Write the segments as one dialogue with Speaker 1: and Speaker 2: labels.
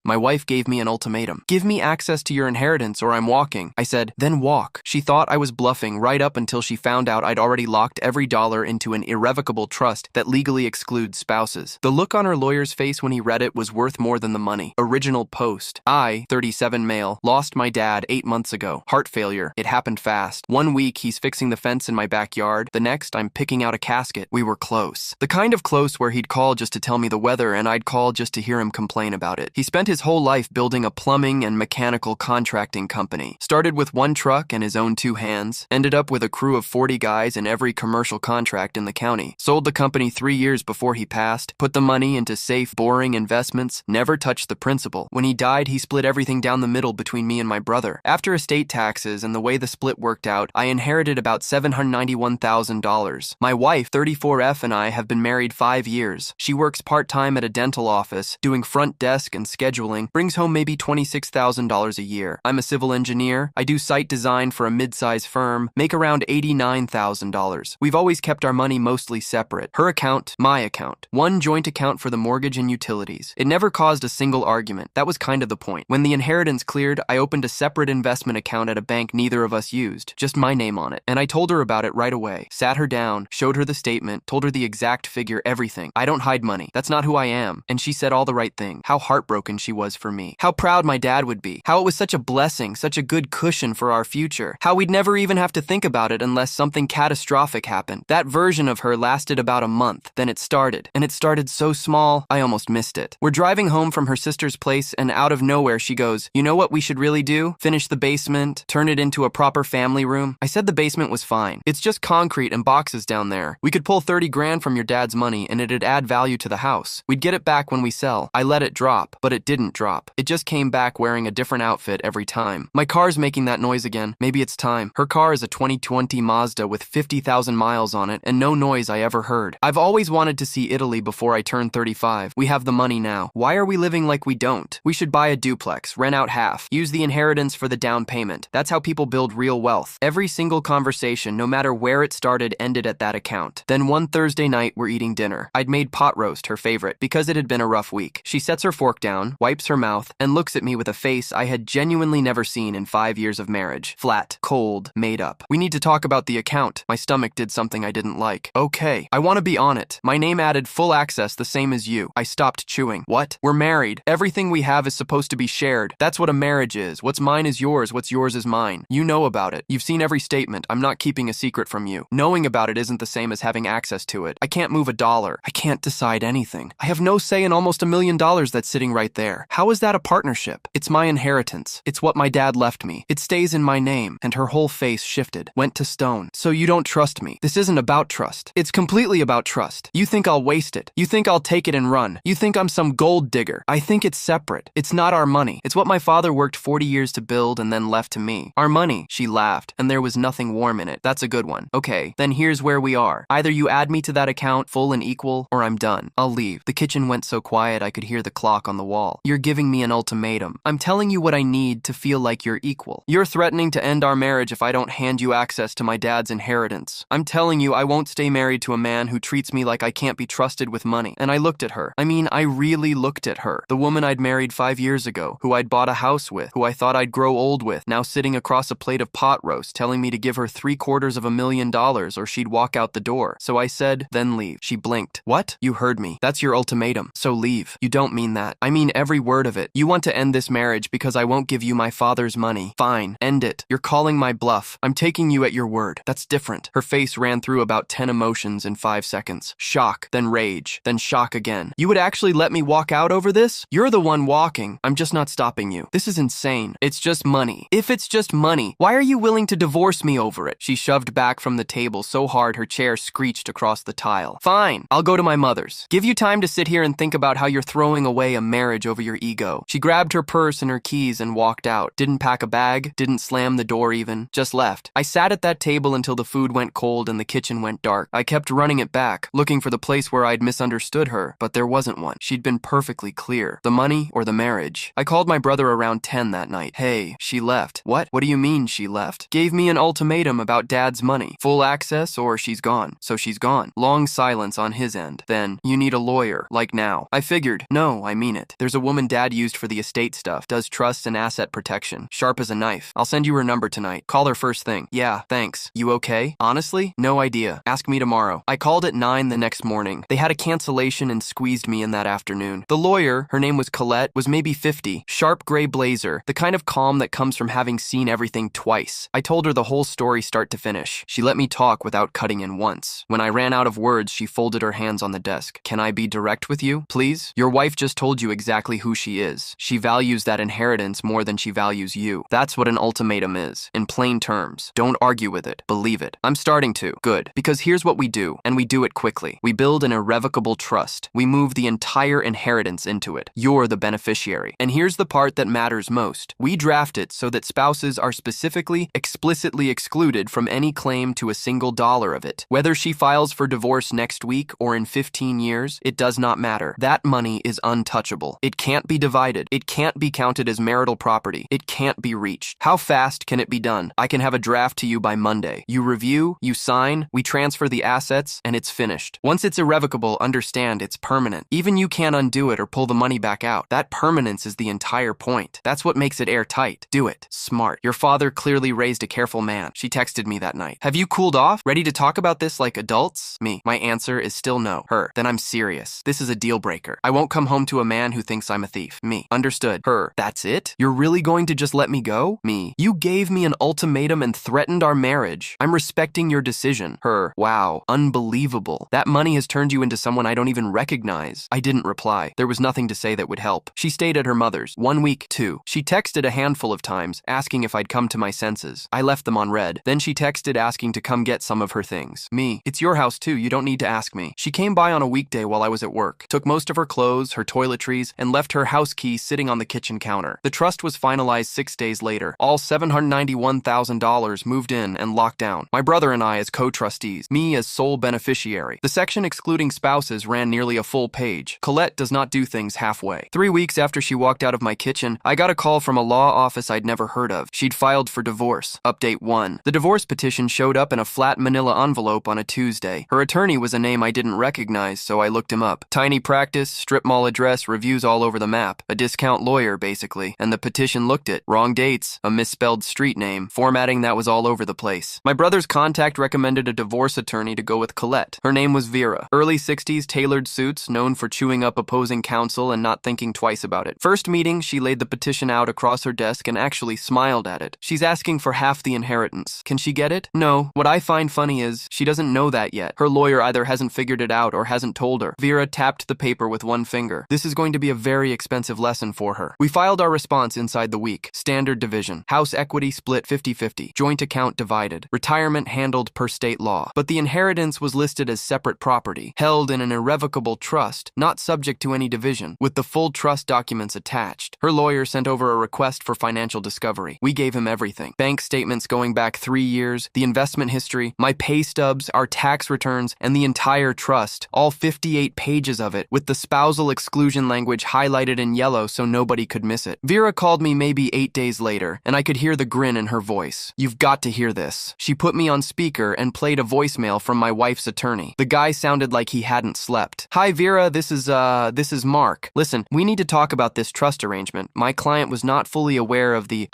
Speaker 1: My wife gave me an ultimatum. Give me access to your inheritance or I'm walking. I said, then walk. She thought I was bluffing right up until she found out I'd already locked every dollar into an irrevocable trust that legally excludes spouses. The look on her lawyer's face when he read it was worth more than the money. Original post. I, 37 male, lost my dad 8 months ago. Heart failure. It happened fast. 1 week he's fixing the fence in my backyard. The next I'm picking out a casket. We were close. The kind of close where he'd call just to tell me the weather and I'd call just to hear him complain about it. He spent his whole life building a plumbing and mechanical contracting company. Started with 1 truck and his own 2 hands. Ended up with a crew of 40 guys in every commercial contract in the county. Sold the company 3 years before he passed. Put the money into safe, boring investments. Never touched the principal. When he died, he split everything down the middle between me and my brother. After estate taxes and the way the split worked out, I inherited about $791,000. My wife, 34F, and I have been married 5 years. She works part-time at a dental office, doing front desk and scheduling, brings home maybe $26,000 a year. I'm a civil engineer. I do site design for a mid-size firm, make around $89,000. We've always kept our money mostly separate. Her account, my account. 1 joint account for the mortgage and utilities. It never caused a single argument. That was kind of the point. When the inheritance cleared, I opened a separate investment account at a bank neither of us used, just my name on it. And I told her about it right away. Sat her down, showed her the statement, told her the exact figure, everything. I don't hide money. That's not who I am. And she said all the right thing. How heartbroken she was for me. How proud my dad would be. How it was such a blessing, such a good cushion for our future. How we'd never even have to think about it unless something catastrophic happened. That version of her lasted about a month. Then it started. And it started so small, I almost missed it. We're driving home from her sister's place and out of nowhere she goes, you know what we should really do? Finish the basement, turn it into a proper family room. I said the basement was fine. It's just concrete and boxes down there. We could pull 30 grand from your dad's money and it'd add value to the house. We'd get it back when we sell. I let it drop, but it didn't drop. It just came back wearing a different outfit every time. My car's making that noise again. Maybe it's time. Her car is a 2020 Mazda with 50,000 miles on it and no noise I ever heard. I've always wanted to see Italy before I turned 35. We have the money now. Why are we living like we don't? We should buy a duplex, rent out half, use the inheritance for the down payment. That's how people build real wealth. Every single conversation, no matter where it started, ended at that account. Then one Thursday night, we're eating dinner. I'd made pot roast, her favorite, because it had been a rough week. She sets her fork down, wipes her mouth, and looks at me with a face I had genuinely never seen in 5 years of marriage. Flat, cold, made up. We need to talk about the account. My stomach did something I didn't like. Okay, I want to be on it. My name added full access the same as you. I stopped chewing. What? We're married. Everything we have is supposed to be shared. That's what a marriage is. What's mine is yours. What's yours is mine. You know about it. You've seen every statement. I'm not keeping a secret from you. Knowing about it isn't the same as having access to it. I can't move a dollar. I can't decide anything. I have no say in almost $1 million that's sitting right there. How is that a partnership? It's my inheritance. It's what my dad left me. It stays in my name. And her whole face shifted, went to stone. So you don't trust me. This isn't about trust. It's completely about trust. You think I'll waste it. You think I'll take it and run. You think I'm some gold digger. I think it's separate. It's not our money. It's what my father worked 40 years to build and then left to me. Our money. She laughed, and there was nothing warm in it. That's a good one. Okay, then here's where we are. Either you add me to that account full and equal, or I'm done. I'll leave. The kitchen went so quiet I could hear the clock on the wall. You're giving me an ultimatum. I'm telling you what I need to feel like you're equal. You're threatening to end our marriage if I don't hand you access to my dad's inheritance. I'm telling you I won't stay married to a man who treats me like I can't be trusted with money. And I looked at her. I mean, I really looked at her. The woman I'd married 5 years ago, who I'd bought a house with, who I thought I'd grow old with, now sitting across a plate of pot roast telling me to give her $750,000 or she'd walk out the door. So I said, then leave. She blinked. What? You heard me. That's your ultimatum. So leave. You don't mean that. I mean every word of it. You want to end this marriage because I won't give you my father's money. Fine. End it. You're calling my bluff. I'm taking you at your word. That's different. Her face ran through about 10 emotions in 5 seconds. Shock, then rage, then shock again. You would actually let me walk out over this? You're the one walking. I'm just not stopping you. This is insane. It's just money. If it's just money, why are you willing to divorce me over it? She shoved back from the table so hard her chair screeched across the tile. Fine. I'll go to my mother's. Give you time to sit here and think about how you're throwing away a marriage over your ego. She grabbed her purse and her keys and walked out. Didn't pack a bag, didn't slam the door even, just left. I sat at that table until the food went cold and the kitchen went dark. I kept running it back, looking for the place where I'd misunderstood her, but there wasn't one. She'd been perfectly clear. The money or the marriage. I called my brother around 10 that night. Hey, she left. What? What do you mean she left? Gave me an ultimatum about dad's money. Full access or she's gone. So she's gone. Long silence on his end. Then, you need a lawyer, like now. I figured, no, I mean it. There's a woman woman Dad used for the estate stuff. Does trust and asset protection. Sharp as a knife. I'll send you her number tonight. Call her first thing. Yeah, thanks. You okay? Honestly? No idea. Ask me tomorrow. I called at 9 the next morning. They had a cancellation and squeezed me in that afternoon. The lawyer, her name was Colette, was maybe 50. Sharp gray blazer. The kind of calm that comes from having seen everything twice. I told her the whole story start to finish. She let me talk without cutting in once. When I ran out of words, she folded her hands on the desk. Can I be direct with you, please? Your wife just told you exactly who she is. She values that inheritance more than she values you. That's what an ultimatum is. In plain terms. Don't argue with it. Believe it. I'm starting to. Good. Because here's what we do, and we do it quickly. We build an irrevocable trust. We move the entire inheritance into it. You're the beneficiary. And here's the part that matters most. We draft it so that spouses are specifically, explicitly excluded from any claim to a single dollar of it. Whether she files for divorce next week or in 15 years, it does not matter. That money is untouchable. It can't be divided. It can't be counted as marital property. It can't be reached. How fast can it be done? I can have a draft to you by Monday. You review, you sign, we transfer the assets, and it's finished. Once it's irrevocable, understand it's permanent. Even you can't undo it or pull the money back out. That permanence is the entire point. That's what makes it airtight. Do it. Smart. Your father clearly raised a careful man. She texted me that night. Have you cooled off? Ready to talk about this like adults? Me. My answer is still no. Her. Then I'm serious. This is a deal breaker. I won't come home to a man who thinks I'm a thief. Me. Understood. Her. That's it? You're really going to just let me go? Me. You gave me an ultimatum and threatened our marriage. I'm respecting your decision. Her. Wow. Unbelievable. That money has turned you into someone I don't even recognize. I didn't reply. There was nothing to say that would help. She stayed at her mother's. 1 week, 2. She texted a handful of times, asking if I'd come to my senses. I left them on read. Then she texted asking to come get some of her things. Me. It's your house too. You don't need to ask me. She came by on a weekday while I was at work, took most of her clothes, her toiletries, and left her house key sitting on the kitchen counter. The trust was finalized 6 days later. All $791,000 moved in and locked down. My brother and I as co-trustees. Me as sole beneficiary. The section excluding spouses ran nearly a full page. Colette does not do things halfway. 3 weeks after she walked out of my kitchen, I got a call from a law office I'd never heard of. She'd filed for divorce. Update 1. The divorce petition showed up in a flat manila envelope on a Tuesday. Her attorney was a name I didn't recognize, so I looked him up. Tiny practice, strip mall address, reviews all over the map. A discount lawyer, basically. And the petition looked it. Wrong dates, a misspelled street name, formatting that was all over the place. My brother's contact recommended a divorce attorney to go with Colette. Her name was Vera. Early 60s, tailored suits, known for chewing up opposing counsel and not thinking twice about it. First meeting, she laid the petition out across her desk and actually smiled at it. She's asking for half the inheritance. Can she get it? No. What I find funny is, she doesn't know that yet. Her lawyer either hasn't figured it out or hasn't told her. Vera tapped the paper with one finger. This is going to be a very expensive lesson for her. We filed our response inside the week. Standard division. House equity split 50-50. Joint account divided. Retirement handled per state law. But the inheritance was listed as separate property, held in an irrevocable trust, not subject to any division, with the full trust documents attached. Her lawyer sent over a request for financial discovery. We gave him everything. Bank statements going back 3 years, the investment history, my pay stubs, our tax returns, and the entire trust, all 58 pages of it, with the spousal exclusion language highlighted in yellow so nobody could miss it. Vera called me maybe 8 days later, and I could hear the grin in her voice. You've got to hear this. She put me on speaker and played a voicemail from my wife's attorney. The guy sounded like he hadn't slept. Hi Vera, this is Mark. Listen, we need to talk about this trust arrangement. My client was not fully aware of the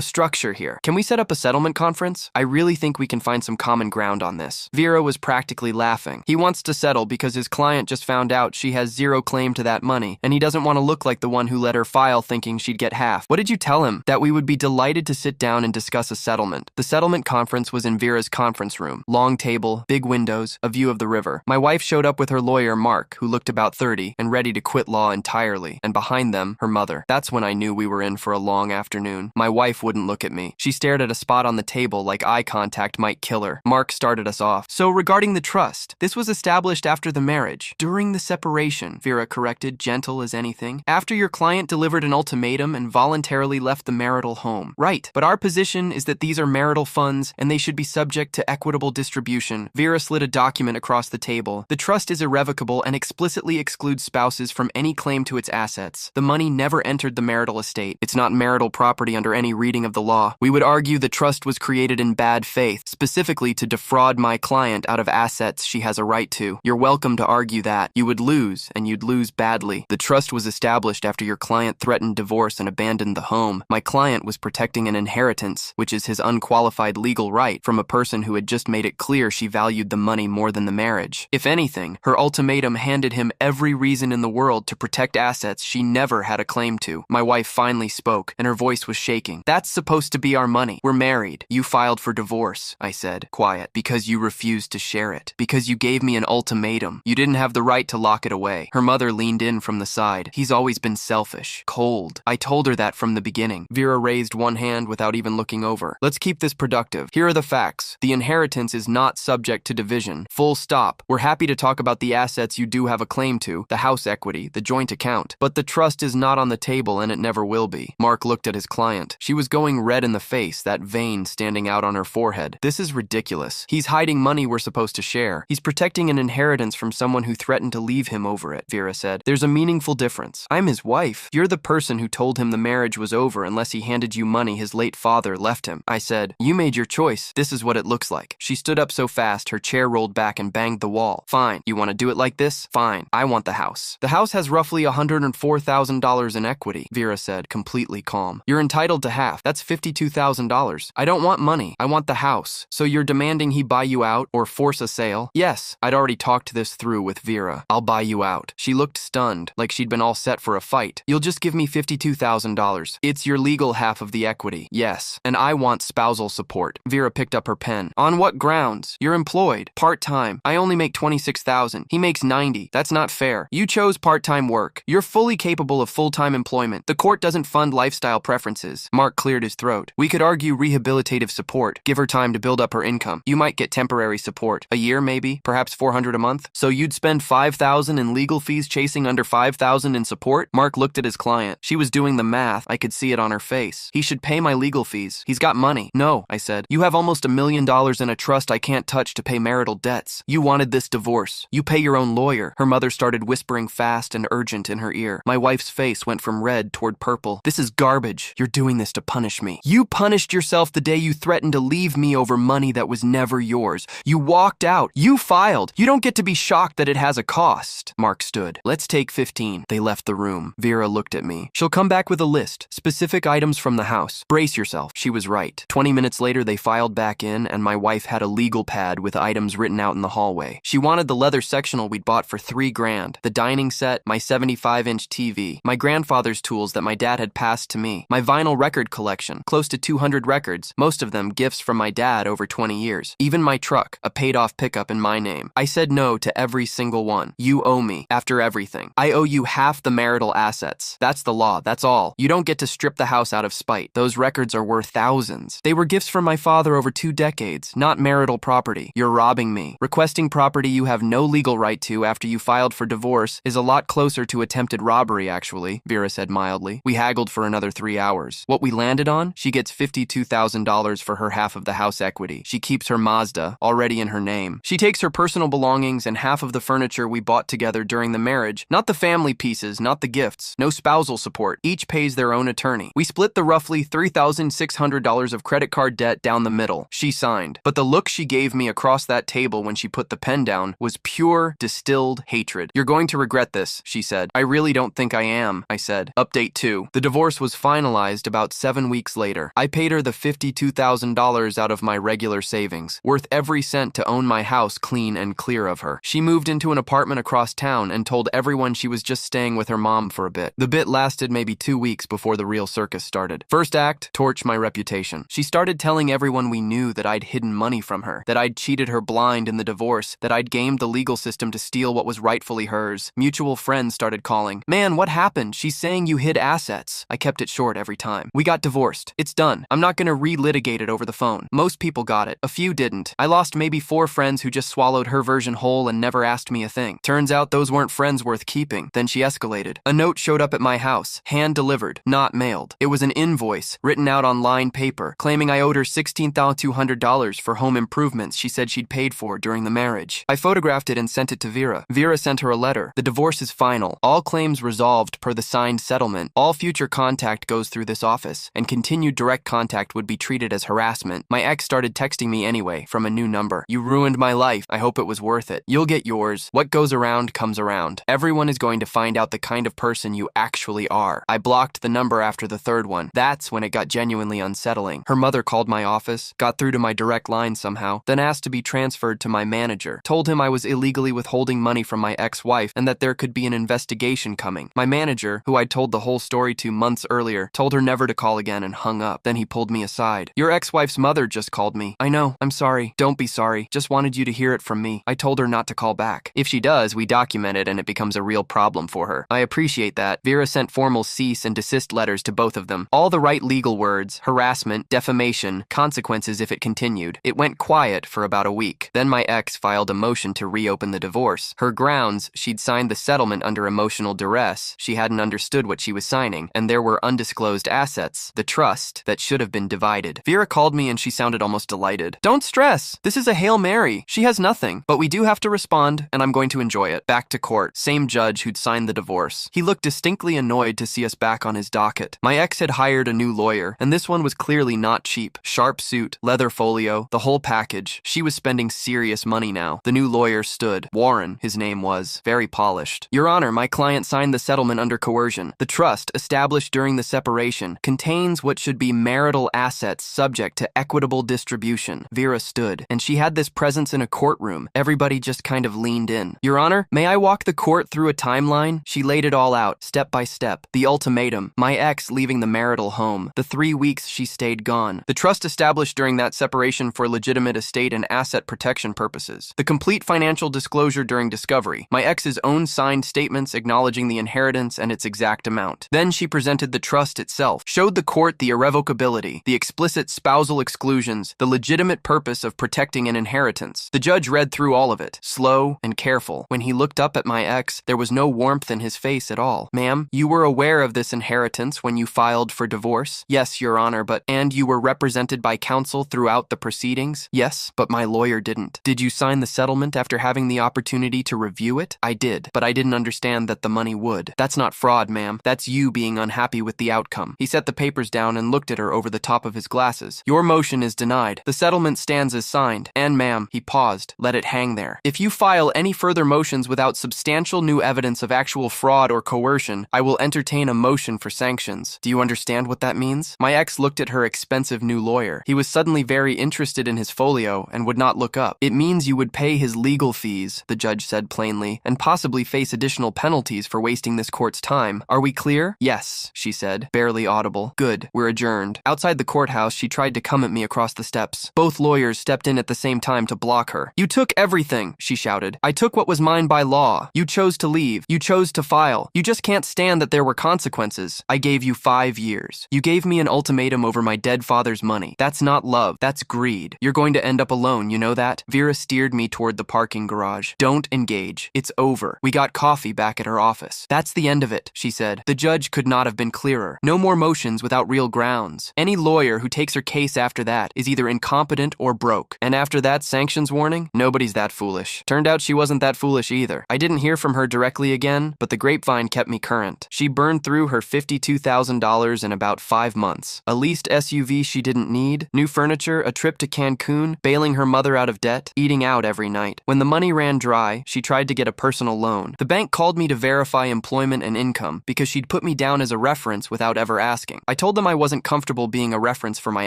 Speaker 1: structure here. Can we set up a settlement conference? I really think we can find some common ground on this. Vera was practically laughing. He wants to settle because his client just found out she has zero claim to that money, and he doesn't want to look like the one who let her file thinking she'd get half. What did you tell him? That we would be delighted to sit down and discuss a settlement. The settlement conference was in Vera's conference room. Long table, big windows, a view of the river. My wife showed up with her lawyer, Mark, who looked about 30 and ready to quit law entirely, and behind them, her mother. That's when I knew we were in for a long afternoon. My wife wouldn't look at me. She stared at a spot on the table like eye contact might kill her. Mark started us off. So regarding the trust, this was established after the marriage. During the separation, Vera corrected, gentle as anything. After your client delivered an ultimatum and voluntarily left the marital home. Right, but our position is that these are marital funds and they should be subject to equitable distribution. Vera slid a document across the table. The trust is irrevocable and explicitly excludes spouses from any claim to its assets. The money never entered the marital estate. It's not marital property under any reading of the law. We would argue the trust was created in bad faith, specifically to defraud my client out of assets she has a right to. You're welcome to argue that. You would lose, and you'd lose badly. The trust was established established after your client threatened divorce and abandoned the home. My client was protecting an inheritance, which is his unqualified legal right, from a person who had just made it clear she valued the money more than the marriage. If anything, her ultimatum handed him every reason in the world to protect assets she never had a claim to. My wife finally spoke, and her voice was shaking. That's supposed to be our money. We're married. You filed for divorce, I said, quiet, because you refused to share it. Because you gave me an ultimatum. You didn't have the right to lock it away. Her mother leaned in from the side. He's always been selfish, cold. I told her that from the beginning. Vera raised one hand without even looking over. Let's keep this productive. Here are the facts. The inheritance is not subject to division. Full stop. We're happy to talk about the assets you do have a claim to, the house equity, the joint account. But the trust is not on the table and it never will be. Mark looked at his client. She was going red in the face, that vein standing out on her forehead. This is ridiculous. He's hiding money we're supposed to share. He's protecting an inheritance from someone who threatened to leave him over it, Vera said. There's a meaningful difference. I'm his wife. You're the person who told him the marriage was over unless he handed you money his late father left him. I said, you made your choice. This is what it looks like. She stood up so fast, her chair rolled back and banged the wall. Fine. You want to do it like this? Fine. I want the house. The house has roughly $104,000 in equity, Vera said, completely calm. You're entitled to half. That's $52,000. I don't want money. I want the house. So you're demanding he buy you out or force a sale? Yes. I'd already talked this through with Vera. I'll buy you out. She looked stunned, like she'd been all set for a fight. You'll just give me $52,000. It's your legal half of the equity. Yes. And I want spousal support. Vera picked up her pen. On what grounds? You're employed. Part-time. I only make $26,000. He makes $90,000. That's not fair. You chose part-time work. You're fully capable of full-time employment. The court doesn't fund lifestyle preferences. Mark cleared his throat. We could argue rehabilitative support. Give her time to build up her income. You might get temporary support. A year maybe? Perhaps $400 a month? So you'd spend $5,000 in legal fees chasing under $5,000 in support? Mark looked at his client. She was doing the math. I could see it on her face. He should pay my legal fees. He's got money. No, I said. You have almost $1 million in a trust I can't touch to pay marital debts. You wanted this divorce. You pay your own lawyer. Her mother started whispering fast and urgent in her ear. My wife's face went from red toward purple. This is garbage. You're doing this to punish me. You punished yourself the day you threatened to leave me over money that was never yours. You walked out. You filed. You don't get to be shocked that it has a cost. Mark stood. Let's take 15. They left the room. Vera looked at me. She'll come back with a list. Specific items from the house. Brace yourself. She was right. 20 minutes later, they filed back in, and my wife had a legal pad with items written out in the hallway. She wanted the leather sectional we'd bought for $3,000. The dining set, my 75-inch TV, my grandfather's tools that my dad had passed to me, my vinyl record collection, close to 200 records, most of them gifts from my dad over 20 years. Even my truck, a paid-off pickup in my name. I said no to every single one. You owe me, after everything. I owe you half the marital assets. That's the law, that's all. You don't get to strip the house out of spite. Those records are worth thousands. They were gifts from my father over 2 decades, not marital property. You're robbing me. Requesting property you have no legal right to after you filed for divorce is a lot closer to attempted robbery, actually, Vera said mildly. We haggled for another 3 hours. What we landed on? She gets $52,000 for her half of the house equity. She keeps her Mazda, already in her name. She takes her personal belongings and half of the furniture we bought together during the marriage. Not the family pieces, not the gifts. No spousal support. Each pays their own attorney. We split the roughly $3,600 of credit card debt down the middle. She signed. But the look she gave me across that table when she put the pen down was pure, distilled hatred. You're going to regret this, she said. I really don't think I am, I said. Update 2. The divorce was finalized about 7 weeks later. I paid her the $52,000 out of my regular savings, worth every cent to own my house clean and clear of her. She moved into an apartment across town and told everyone she was just staying with her mom for a bit. The bit lasted maybe 2 weeks before the real circus started. First act, torch my reputation. She started telling everyone we knew that I'd hidden money from her, that I'd cheated her blind in the divorce, that I'd gamed the legal system to steal what was rightfully hers. Mutual friends started calling. Man, what happened? She's saying you hid assets. I kept it short every time. We got divorced. It's done. I'm not gonna relitigate it over the phone. Most people got it. A few didn't. I lost maybe 4 friends who just swallowed her version whole and never asked me a thing. Turns out those weren't friends worth keeping. Then she escalated. A note showed up at my house, hand-delivered, not mailed. It was an invoice, written out on lined paper, claiming I owed her $16,200 for home improvements she said she'd paid for during the marriage. I photographed it and sent it to Vera. Vera sent her a letter. The divorce is final. All claims resolved per the signed settlement. All future contact goes through this office, and continued direct contact would be treated as harassment. My ex started texting me anyway, from a new number. You ruined my life. I hope it was worth it. You'll get yours. What goes around comes around. Everyone is going to find out the kind of person you actually are. I blocked the number after the third one. That's when it got genuinely unsettling. Her mother called my office, got through to my direct line somehow, then asked to be transferred to my manager. Told him I was illegally withholding money from my ex-wife and that there could be an investigation coming. My manager, who I'd told the whole story to months earlier, told her never to call again and hung up. Then he pulled me aside. "Your ex-wife's mother just called me." "I know. I'm sorry." "Don't be sorry. Just wanted you to hear it from me." I told her not to call back. If she does, we document it and it becomes a real problem for her. I appreciate that. Vera sent formal cease and desist letters to both of them. All the right legal words: harassment, defamation, consequences if it continued. It went quiet for about a week. Then my ex filed a motion to reopen the divorce. Her grounds: she'd signed the settlement under emotional duress, she hadn't understood what she was signing, and there were undisclosed assets, the trust, that should have been divided. Vera called me and she sounded almost delighted. "Don't stress. This is a Hail Mary. She has nothing. But we do have to respond, and I'm going to enjoy it." Back to court. Same judge who'd signed the divorce. He looked distinctly annoyed to see us back on his docket. My ex had hired a new lawyer, and this one was clearly not cheap. Sharp suit, leather folio, the whole package. She was spending serious money now. The new lawyer stood. Warren, his name was. Very polished. "Your Honor, my client signed the settlement under coercion. The trust, established during the separation, contains what should be marital assets subject to equitable distribution." Vera stood, and she had this presence in a courtroom. Everybody just kind of leaned in. "Your Honor, may I walk the court through a timeline?" She laid it all out, step by step. The ultimatum, my ex leaving the marital home, the 3 weeks she stayed gone, the trust established during that separation for legitimate estate and asset protection purposes, the complete financial disclosure during discovery, my ex's own signed statements acknowledging the inheritance and its exact amount. Then she presented the trust itself, showed the court the irrevocability, the explicit spousal exclusions, the legitimate purpose of protecting an inheritance. The judge read through all of it, slow and careful. When he looked up at my ex, there was no warmth in his face at all. "Ma'am, you were aware of this inheritance when you filed for divorce?" "Yes, Your Honor, but..." "And you were represented by counsel throughout the proceedings?" "Yes, but my lawyer didn't." "Did you sign the settlement after having the opportunity to review it?" "I did, but I didn't understand that the money would." "That's not fraud, ma'am. That's you being unhappy with the outcome." He set the papers down and looked at her over the top of his glasses. "Your motion is denied. The settlement stands as signed. And ma'am," he paused, "let it hang there. If you file any further motions without substantial new evidence of actual fraud or coercion, I will entertain a motion for sanctions. Do you understand what that means?" My ex looked at her expensive new lawyer. He was suddenly very interested in his folio and would not look up. "It means you would pay his legal fees," the judge said plainly, "and possibly face additional penalties for wasting this court's time. Are we clear?" "Yes," she said, barely audible. "Good. We're adjourned." Outside the courthouse, she tried to come at me across the steps. Both lawyers stepped in at the same time to block her. "You took everything," she shouted. "I took what was mine by law. You chose to leave. You chose to file. You just can't stand that there were consequences. I gave you 5 years. You gave me an ultimatum over my dead father's money. That's not love. That's greed. You're going to end up alone, you know that?" Vera steered me toward the parking garage. "Don't engage. It's over. We got coffee back at her office." "That's the end of it," she said. The judge could not have been clearer. No more motions without real grounds. Any lawyer who takes her case after that is either incompetent or broke. And after that sanctions warning, nobody's that foolish. Turned out she wasn't that foolish either. I didn't hear from her directly again, but the grapevine kept me current. She burned through her $52,000 in about 5 months. A leased SUV she didn't need, new furniture, a trip to Cancun, bailing her mother out of debt, eating out every night. When the money ran dry, she tried to get a personal loan. The bank called me to verify employment and income because she'd put me down as a reference without ever asking. I told them I wasn't comfortable being a reference for my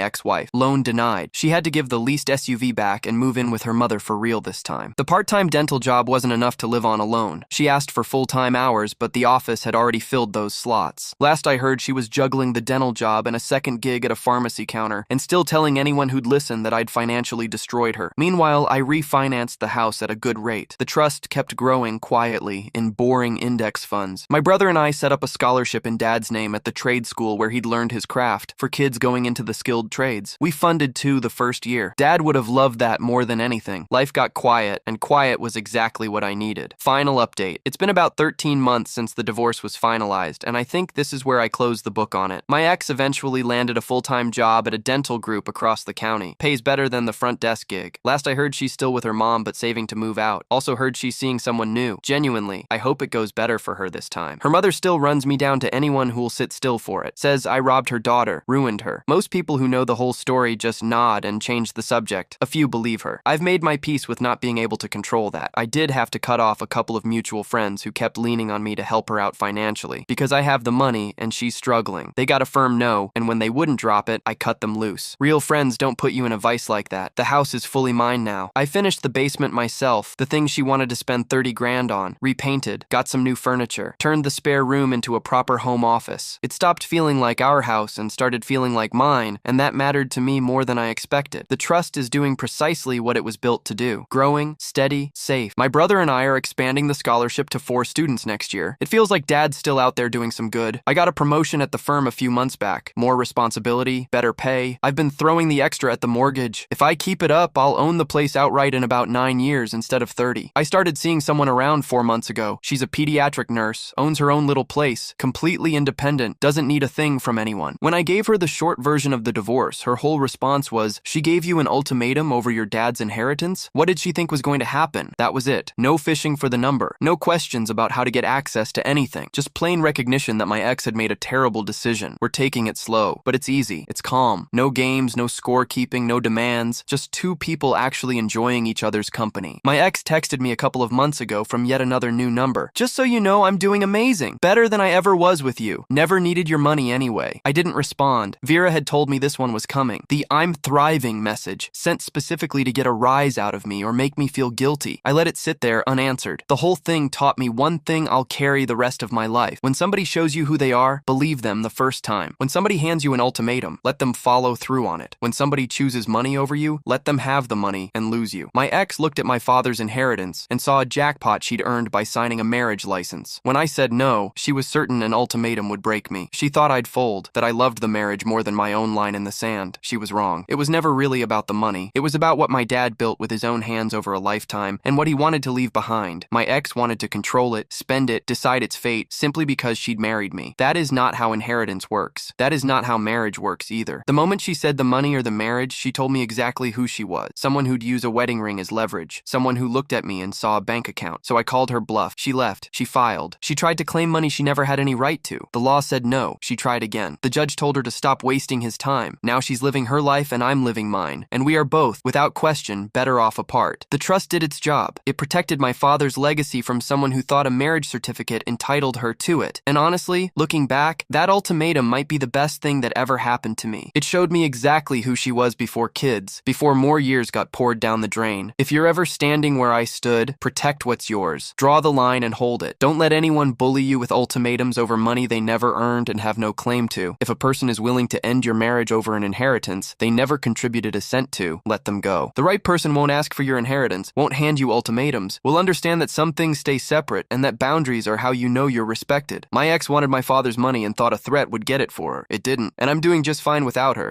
Speaker 1: ex-wife. Loan denied. She had to give the leased SUV back and move in with her mother for real this time. The part-time dental job wasn't enough to live on alone. She asked for full-time hours, but the office had already filled those slots. Last I heard, she was juggling the dental job and a second gig at a pharmacy counter, and still telling anyone who'd listen that I'd financially destroyed her. Meanwhile, I refinanced the house at a good rate. The trust kept growing quietly in boring index funds. My brother and I set up a scholarship in Dad's name at the trade school where he'd learned his craft for kids going into the skilled trades. We funded 2 the first year. Dad would have loved that more than anything. Life got quiet, and quiet was exactly what I needed. Final update. It's been about 13 months since the divorce was finalized, and I think this is where I closed the book on it. My ex eventually landed a full-time job at a dental group across the county. Pays better than the front desk gig. Last I heard, she's still with her mom but saving to move out. Also heard she's seeing someone new. Genuinely, I hope it goes better for her this time. Her mother still runs me down to anyone who'll sit still for it. Says I robbed her daughter, ruined her. Most people who know the whole story just nod and change the subject. A few believe her. I've made my peace with not being able to control that. I did have to cut off a couple of mutual friends who kept leaning on on me to help her out financially, because I have the money and she's struggling. They got a firm no, and when they wouldn't drop it, I cut them loose. Real friends don't put you in a vice like that. The house is fully mine now. I finished the basement myself, the thing she wanted to spend 30 grand on, repainted, got some new furniture, turned the spare room into a proper home office. It stopped feeling like our house and started feeling like mine, and that mattered to me more than I expected. The trust is doing precisely what it was built to do. Growing, steady, safe. My brother and I are expanding the scholarship to 4 students next year. It feels like Dad's still out there doing some good. I got a promotion at the firm a few months back. More responsibility, better pay. I've been throwing the extra at the mortgage. If I keep it up, I'll own the place outright in about 9 years instead of 30. I started seeing someone around 4 months ago. She's a pediatric nurse, owns her own little place, completely independent, doesn't need a thing from anyone. When I gave her the short version of the divorce, her whole response was, "She gave you an ultimatum over your dad's inheritance? What did she think was going to happen?" That was it. No fishing for the number. No questions about how to get access to anything. Just plain recognition that my ex had made a terrible decision. We're taking it slow, but it's easy. It's calm. No games, no scorekeeping, no demands. Just 2 people actually enjoying each other's company. My ex texted me a couple of months ago from yet another new number. "Just so you know, I'm doing amazing. Better than I ever was with you. Never needed your money anyway." I didn't respond. Vera had told me this one was coming. The "I'm thriving" message, sent specifically to get a rise out of me or make me feel guilty. I let it sit there unanswered. The whole thing taught me one thing I'll carry the rest of my life. When somebody shows you who they are, believe them the first time. When somebody hands you an ultimatum, let them follow through on it. When somebody chooses money over you, let them have the money and lose you. My ex looked at my father's inheritance and saw a jackpot she'd earned by signing a marriage license. When I said no, she was certain an ultimatum would break me. She thought I'd fold, that I loved the marriage more than my own line in the sand. She was wrong. It was never really about the money. It was about what my dad built with his own hands over a lifetime and what he wanted to leave behind. My ex wanted to control it, spend it, decide its fate, simply because she'd married me. That is not how inheritance works. That is not how marriage works either. The moment she said the money or the marriage, she told me exactly who she was. Someone who'd use a wedding ring as leverage. Someone who looked at me and saw a bank account. So I called her bluff. She left. She filed. She tried to claim money she never had any right to. The law said no. She tried again. The judge told her to stop wasting his time. Now she's living her life and I'm living mine. And we are both, without question, better off apart. The trust did its job. It protected my father's legacy from someone who thought a marriage certificate entitled her to it. And honestly, looking back, that ultimatum might be the best thing that ever happened to me. It showed me exactly who she was before kids, before more years got poured down the drain. If you're ever standing where I stood, protect what's yours. Draw the line and hold it. Don't let anyone bully you with ultimatums over money they never earned and have no claim to. If a person is willing to end your marriage over an inheritance they never contributed a cent to, let them go. The right person won't ask for your inheritance, won't hand you ultimatums, will understand that some things stay separate and that boundaries are how you know you're respected. My ex wanted my father's money and thought a threat would get it for her. It didn't, and I'm doing just fine without her.